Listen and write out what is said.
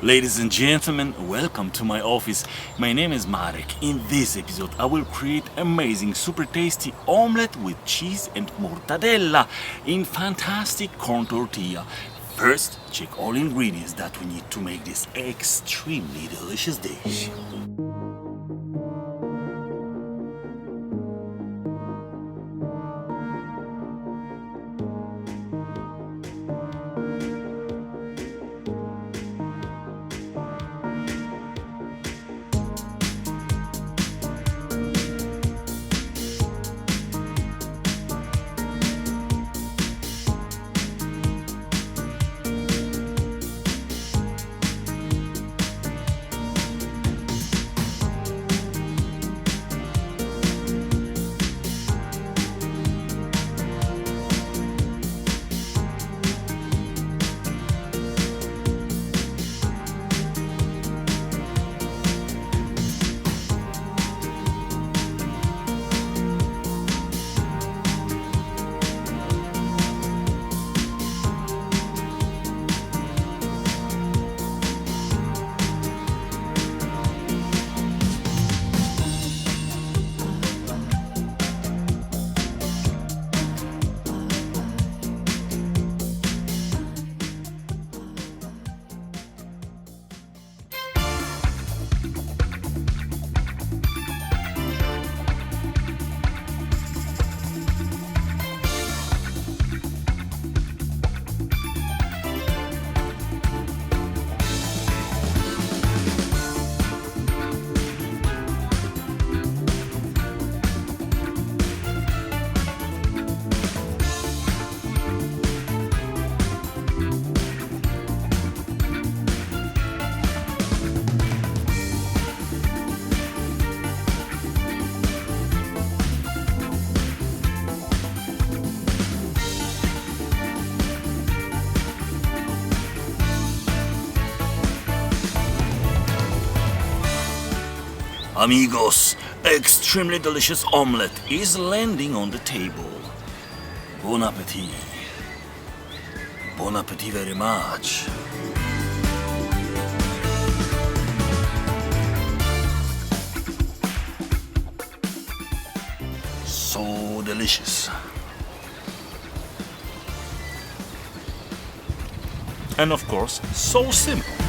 Ladies and gentlemen, welcome to my office. My name is Marek. In this episode, I will create amazing, super tasty omelette with cheese and mortadella in fantastic corn tortilla. First, check all ingredients that we need to make this extremely delicious dish. Amigos, extremely delicious omelette is landing on the table. Bon appetit. Bon appetit very much. So delicious. And of course, so simple.